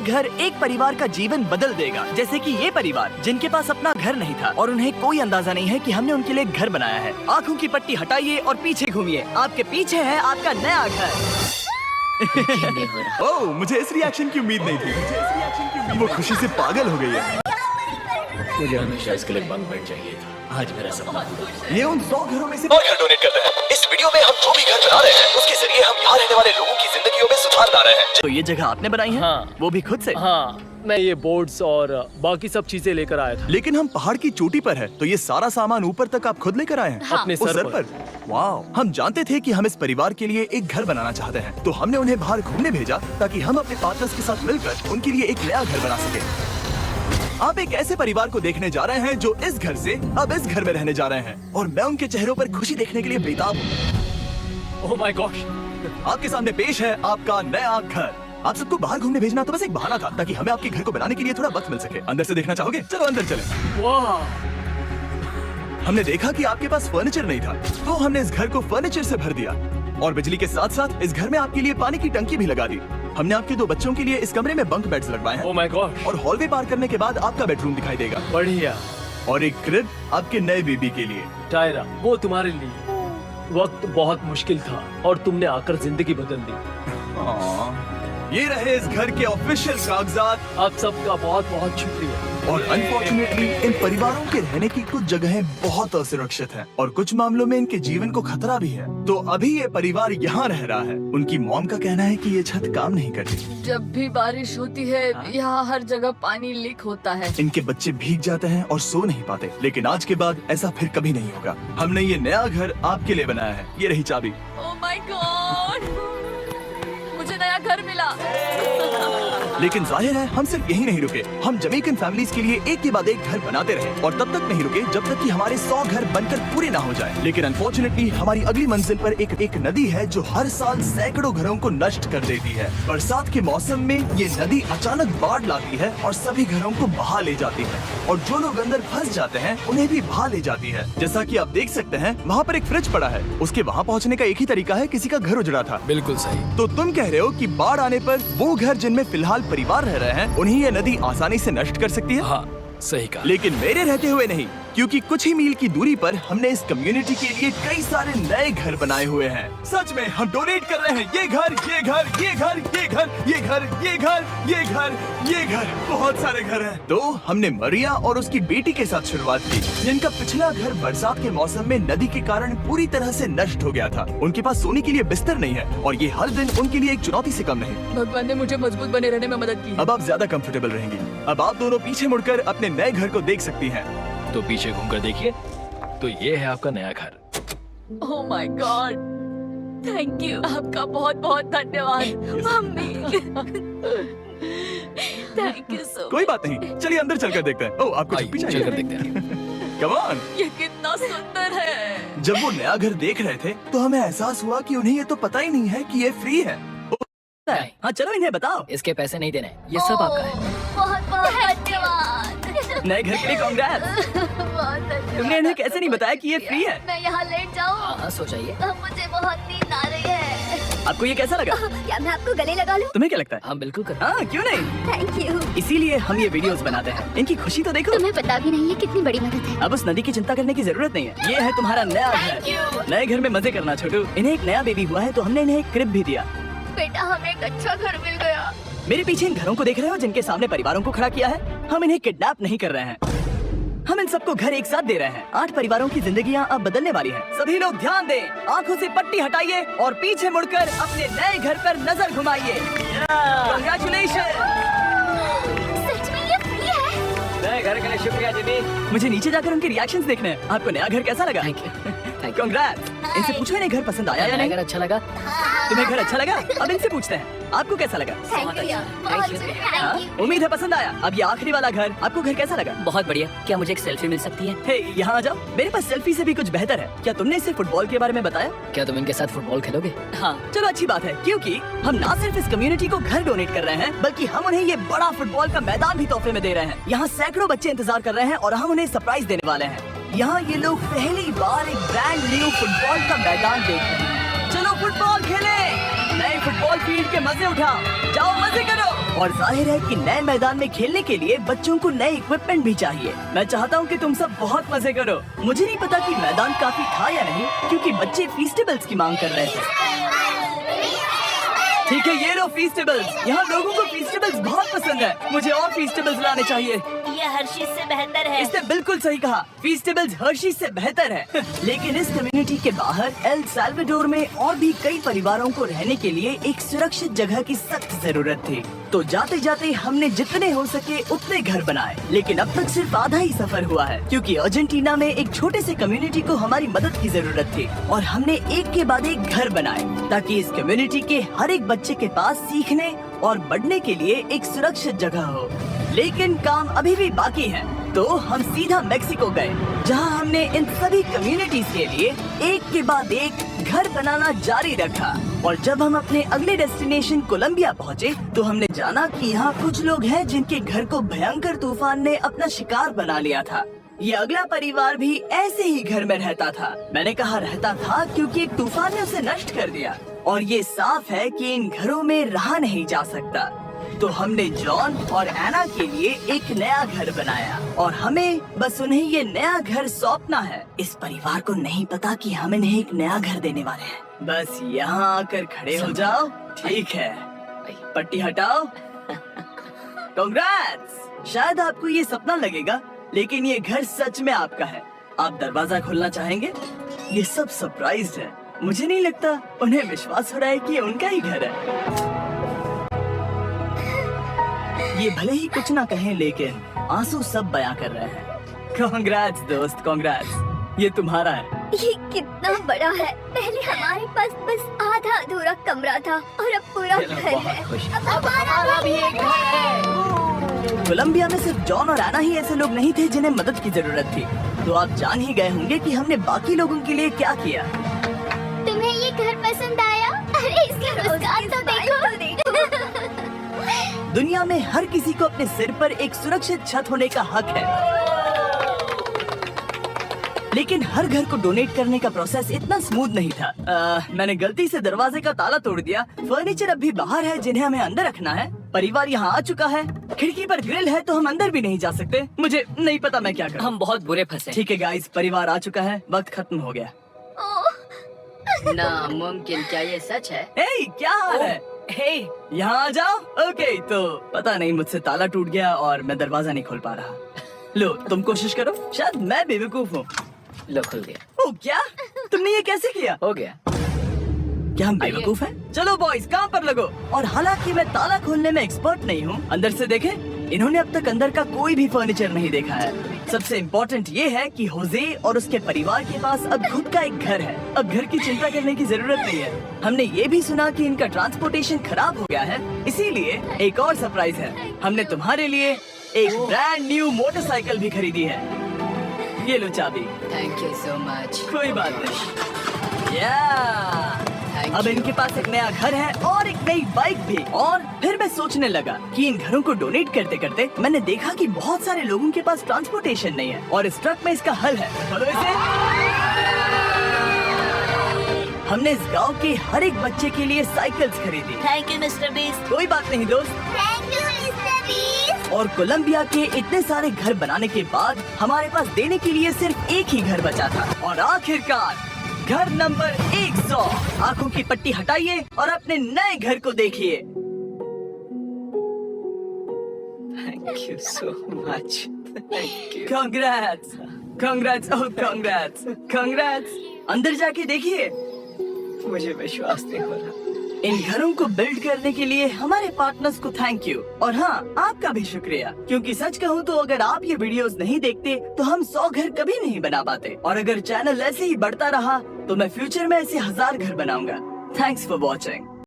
एक घर एक परिवार का जीवन बदल देगा, जैसे कि ये परिवार जिनके पास अपना घर नहीं था और उन्हें कोई अंदाजा नहीं है कि हमने उनके लिए घर बनाया है। आँखों की पट्टी हटाइए और पीछे घूमिए, आपके पीछे है आपका नया घर। ओह, मुझे इस रिएक्शन की उम्मीद नहीं थी। वो खुशी से पागल हो गई है। मुझे हमेशा इसके लिए बंक बेड चाहिए था। आज मेरा सपना पूरा। ये उन 100 घरों में से और घर डोनेट करते हैं। इस वीडियो में हम जो भी घर बना रहे हैं उसके जरिए हम यहाँ रहने वाले लोगों की जिंदगियों में सुधार ला रहे हैं। तो ये जगह आपने बनाई है? हाँ। वो भी खुद से? हाँ, मैं ये बोर्ड्स और बाकी सब चीजें लेकर आया था। लेकिन हम पहाड़ की चोटी पर है, तो ये सारा सामान ऊपर तक आप खुद लेकर आए हैं? अपने उस सर पर। वाह, हम जानते थे कि हम इस परिवार के लिए एक घर बनाना चाहते हैं, तो हमने उन्हें बाहर घूमने भेजा ताकि हम अपने पार्टनर्स के साथ मिलकर उनके लिए एक नया घर बना सके। आप एक ऐसे परिवार को देखने जा रहे हैं जो इस घर से अब इस घर में रहने जा रहे हैं, और मैं उनके चेहरों पर खुशी देखने के लिए बेताब हूँ। Oh my gosh! आपके सामने पेश है आपका नया घर। आप सबको बाहर घूमने भेजना तो बस एक बहाना था ताकि हमें आपके घर को बनाने के लिए थोड़ा वक्त मिल सके। अंदर से देखना चाहोगे? चलो अंदर चलें। वाह! हमने देखा कि आपके पास फर्नीचर नहीं था, तो हमने इस घर को फर्नीचर से भर दिया, और बिजली के साथ साथ इस घर में आपके लिए पानी की टंकी भी लगा दी। हमने आपके 2 बच्चों के लिए इस कमरे में बंक बेड्स लगवाए हैं, ओह माय गॉश! और हॉलवे पार करने के बाद आपका बेडरूम दिखाई देगा, बढ़िया। और एक क्रिब आपके नए बेबी के लिए। टायरा, वो तुम्हारे लिए। वक्त बहुत मुश्किल था और तुमने आकर जिंदगी बदल दी। ये रहे इस घर के ऑफिशियल कागजात। आप सबका बहुत बहुत शुक्रिया। और अनफॉर्चुनेटली इन परिवारों के रहने की कुछ जगहें बहुत असुरक्षित हैं, और कुछ मामलों में इनके जीवन को खतरा भी है। तो अभी ये परिवार यहाँ रह रहा है। उनकी मॉम का कहना है कि ये छत काम नहीं करती। जब भी बारिश होती है यहाँ हर जगह पानी लीक होता है। इनके बच्चे भीग जाते हैं और सो नहीं पाते, लेकिन आज के बाद ऐसा फिर कभी नहीं होगा। हमने ये नया घर आपके लिए बनाया है। ये रही चाबी। ओह माय गॉड, मुझे नया घर मिला। लेकिन जाहिर है हम सिर्फ यही नहीं रुके। हम जमैकन फैमिलीज के लिए एक के बाद एक घर बनाते रहे, और तब तक नहीं रुके जब तक कि हमारे 100 घर बनकर पूरे ना हो जाए। लेकिन अनफॉर्चुनेटली हमारी अगली मंजिल पर एक नदी है जो हर साल सैकड़ों घरों को नष्ट कर देती है। बरसात के मौसम में ये नदी अचानक बाढ़ लाती है और सभी घरों को बहा ले जाती है, और जो लोग अंदर फंस जाते हैं उन्हें भी बहा ले जाती है। जैसा कि आप देख सकते हैं वहाँ पर एक फ्रिज पड़ा है। उसके वहाँ पहुँचने का एक ही तरीका है, किसी का घर उजड़ा था। बिल्कुल सही। तो तुम कह रहे हो कि बाढ़ आने पर वो घर जिनमें फिलहाल परिवार रह रहे हैं उन्हें ये नदी आसानी से नष्ट कर सकती है? हाँ, सही कहा। लेकिन मेरे रहते हुए नहीं, क्योंकि कुछ ही मील की दूरी पर हमने इस कम्युनिटी के लिए कई सारे नए घर बनाए हुए हैं। सच में हम डोनेट कर रहे हैं ये घर, ये घर, ये घर, ये घर, ये घर, ये घर, ये घर, ये घर, बहुत सारे घर हैं। तो हमने मरिया और उसकी बेटी के साथ शुरुआत की, जिनका पिछला घर बरसात के मौसम में नदी के कारण पूरी तरह से नष्ट हो गया था। उनके पास सोने के लिए बिस्तर नहीं है, और ये हर दिन उनके लिए एक चुनौती से कम नहीं। भगवान ने मुझे मजबूत बने रहने में मदद की। अब आप ज्यादा कंफर्टेबल रहेंगी। अब आप दोनों पीछे मुड़कर अपने नए घर को देख सकती हैं। तो पीछे घूमकर देखिए, तो ये है आपका नया घर। Oh my God, thank you. आपका बहुत बहुत धन्यवाद मम्मी। Thank you so. कोई बात नहीं, चलिए अंदर चलकर देखते हैं। ओह, आपको चुप्पी चाहिए? चलकर देखते हैं। Come on. ये कितना सुंदर है। जब वो नया घर देख रहे थे तो हमें एहसास हुआ कि उन्हें ये तो पता ही नहीं है कि ये फ्री है। हाँ चलो इन्हें बताओ। इसके पैसे नहीं देने, ये सब आपका है। बहुत बहुत धन्यवाद। नए घर के लिए कांग्रेस। तुमने इन्हें कैसे नहीं बताया कि ये फ्री है? मैं यहाँ लेट जाऊँ? हाँ, सो जाइए। मुझे बहुत नींद आ रही है। आपको ये कैसा लगा? क्या मैं आपको गले लगा लूं? तुम्हें क्या लगता है? हाँ, बिल्कुल कर। हाँ, क्यों नहीं? Thank you. इसीलिए हम ये वीडियोस बनाते हैं। इनकी खुशी तो देखो। तुम्हें पता भी नहीं है कितनी बड़ी मदद है। अब उस नदी की चिंता करने की जरूरत नहीं है। ये है तुम्हारा नया घर। नए घर में मजे करना छोटू। इन्हें एक नया बेबी हुआ है तो हमने इन्हें एक क्रिब भी दिया। बेटा, हमें एक अच्छा घर मिल गया। मेरे पीछे इन घरों को देख रहे हो जिनके सामने परिवारों को खड़ा किया है? हम इन्हें किडनैप नहीं कर रहे हैं, हम इन सबको घर एक साथ दे रहे हैं। 8 परिवारों की जिंदगियां अब बदलने वाली हैं। सभी लोग ध्यान दें, आंखों से पट्टी हटाइए और पीछे मुड़कर अपने नए घर पर नजर घुमाइए। Congratulations! सच में ये फ्री है? नए घर के लिए शुक्रिया जिमी। मुझे नीचे जाकर उनके रिएक्शंस देखने हैं। आपको नया घर कैसा लगा? Thank you. Congrats! इनसे पूछो इन्हें घर पसंद आया या नहीं? अगर अच्छा लगा। तुम्हें घर अच्छा लगा? अब इनसे पूछते हैं आपको कैसा लगा? हाँ? उम्मीद है पसंद आया। अब ये आखिरी वाला घर, आपको घर कैसा लगा? बहुत बढ़िया। क्या मुझे एक सेल्फी मिल सकती है? हे, यहाँ आ जाओ। मेरे पास सेल्फी से भी कुछ बेहतर है। क्या तुमने इसे फुटबॉल के बारे में बताया? क्या तुम इनके साथ फुटबॉल खेलोगे? हाँ, चलो अच्छी बात है, क्योंकि हम ना सिर्फ इस कम्युनिटी को घर डोनेट कर रहे हैं, बल्कि हम उन्हें ये बड़ा फुटबॉल का मैदान भी तोहफे में दे रहे हैं। यहाँ सैकड़ों बच्चे इंतजार कर रहे हैं और हम उन्हें सरप्राइज देने वाले हैं। यहाँ ये लोग पहली बार एक ब्रांड न्यू फुटबॉल का मैदान देख रहे हैं। चलो फुटबॉल खेलें, नए फुटबॉल फील्ड के मजे उठाओ, जाओ मजे करो। और जाहिर है कि नए मैदान में खेलने के लिए बच्चों को नए इक्विपमेंट भी चाहिए। मैं चाहता हूँ कि तुम सब बहुत मजे करो। मुझे नहीं पता कि मैदान काफी था या नहीं, क्योंकि बच्चे फीस्टेबल्स की मांग कर रहे थे। ठीक है, ये लो फीस्टेबल्स। यहाँ लोगों को फीस्टेबल्स बहुत पसंद है। मुझे और फीस्टेबल्स लाने चाहिए। ये हर्शीज से बेहतर है। इसने बिल्कुल सही कहा, फीस्टेबल्स हर्शीज से बेहतर है। लेकिन इस कम्युनिटी के बाहर एल साल्वाडोर में और भी कई परिवारों को रहने के लिए एक सुरक्षित जगह की सख्त जरूरत थी। तो जाते जाते हमने जितने हो सके उतने घर बनाए, लेकिन अब तक सिर्फ आधा ही सफर हुआ है, क्योंकि अर्जेंटीना में एक छोटे से कम्युनिटी को हमारी मदद की जरूरत थी और हमने एक के बाद एक घर बनाए ताकि इस कम्युनिटी के हर एक बच्चे के पास सीखने और बढ़ने के लिए एक सुरक्षित जगह हो। लेकिन काम अभी भी बाकी है, तो हम सीधा मेक्सिको गए, जहां हमने इन सभी कम्युनिटीज के लिए एक के बाद एक घर बनाना जारी रखा। और जब हम अपने अगले डेस्टिनेशन कोलंबिया पहुंचे, तो हमने जाना कि यहाँ कुछ लोग हैं जिनके घर को भयंकर तूफान ने अपना शिकार बना लिया था। ये अगला परिवार भी ऐसे ही घर में रहता था। मैंने कहा रहता था क्योंकि एक तूफान ने उसे नष्ट कर दिया, और ये साफ है कि इन घरों में रहा नहीं जा सकता। तो हमने जॉन और एना के लिए एक नया घर बनाया और हमें बस उन्हें ये नया घर सौंपना है। इस परिवार को नहीं पता कि हम इन्हें एक नया घर देने वाले हैं। बस यहाँ आकर खड़े हो जाओ। ठीक है, पट्टी हटाओ। कांग्रेट्स। शायद आपको ये सपना लगेगा, लेकिन ये घर सच में आपका है। आप दरवाजा खोलना चाहेंगे? ये सब सरप्राइज है। मुझे नहीं लगता उन्हें विश्वास हो रहा है कि ये उनका ही घर है। ये भले ही कुछ ना कहें, लेकिन आंसू सब बयां कर रहे हैं। कांग्रेट्स दोस्त, कांग्रेट्स। ये तुम्हारा है। ये कितना बड़ा है। पहले हमारे पास बस आधा अधूरा कमरा था और अब पूरा घर है। अब हमारा भी एक घर है। कोलंबिया में सिर्फ जॉन और एना ही ऐसे लोग नहीं थे जिन्हें मदद की जरूरत थी। तो आप जान ही गए होंगे कि हमने बाकी लोगों के लिए क्या किया। तुम्हें ये घर पसंद आया? अरे इसकी मुस्कान तो देखो। दुनिया में हर किसी को अपने सिर पर एक सुरक्षित छत होने का हक है, लेकिन हर घर को डोनेट करने का प्रोसेस इतना स्मूथ नहीं था। मैंने गलती से दरवाजे का ताला तोड़ दिया। फर्नीचर अब भी बाहर है जिन्हें हमें अंदर रखना है। परिवार यहाँ आ चुका है। खिड़की पर ग्रिल है तो हम अंदर भी नहीं जा सकते। मुझे नहीं पता मैं क्या करूं। हम बहुत बुरे फंसे। ठीक है गाइस, परिवार आ चुका है। वक्त खत्म हो गया। नामुमकिन, क्या ये सच है? हे, क्या हाल है? हे, यहाँ आ जाओ। ओके, तो पता नहीं मुझसे ताला टूट गया और मैं दरवाजा नहीं खोल पा रहा। लो, तुम कोशिश करो। शायद मैं बेवकूफ हूँ। लो, खुल गया। ओ क्या? तुमने ये कैसे किया? हो गया। क्या हम बेवकूफ हैं? चलो बॉयज, काम पर लगो। और हालांकि मैं ताला खोलने में एक्सपर्ट नहीं हूँ, अंदर से देखें। इन्होंने अब तक अंदर का कोई भी फर्नीचर नहीं देखा है। सबसे इम्पोर्टेंट ये है कि होजे और उसके परिवार के पास अब खुद का एक घर है। अब घर की चिंता करने की जरूरत नहीं है। हमने ये भी सुना कि इनका ट्रांसपोर्टेशन खराब हो गया है, इसीलिए एक और सरप्राइज है। हमने तुम्हारे लिए एक ब्रांड न्यू मोटरसाइकिल भी खरीदी है। ये लो चाबी। Thank you so much. कोई बात नहीं। अब इनके पास एक नया घर है और एक नई बाइक भी। और फिर मैं सोचने लगा कि इन घरों को डोनेट करते करते मैंने देखा कि बहुत सारे लोगों के पास ट्रांसपोर्टेशन नहीं है, और इस ट्रक में इसका हल है। बोलो इसे। हमने इस गांव के हर एक बच्चे के लिए साइकिल्स खरीदी। Thank you mister beast. कोई बात नहीं दोस्त। Thank you mister beast. और कोलंबिया के इतने सारे घर बनाने के बाद हमारे पास देने के लिए सिर्फ एक ही घर बचा था। और आखिरकार घर नंबर 100। आंखों की पट्टी हटाइए और अपने नए घर को देखिए। Thank you so much. Thank you. Congrats, congrats, oh congrats, congrats. अंदर जाके देखिए। मुझे विश्वास नहीं हो रहा। इन घरों को बिल्ड करने के लिए हमारे पार्टनर्स को थैंक यू, और हाँ, आपका भी शुक्रिया, क्योंकि सच कहूँ तो अगर आप ये वीडियोस नहीं देखते तो हम 100 घर कभी नहीं बना पाते। और अगर चैनल ऐसे ही बढ़ता रहा तो मैं फ्यूचर में ऐसे 1000 घर बनाऊंगा। Thanks for watching.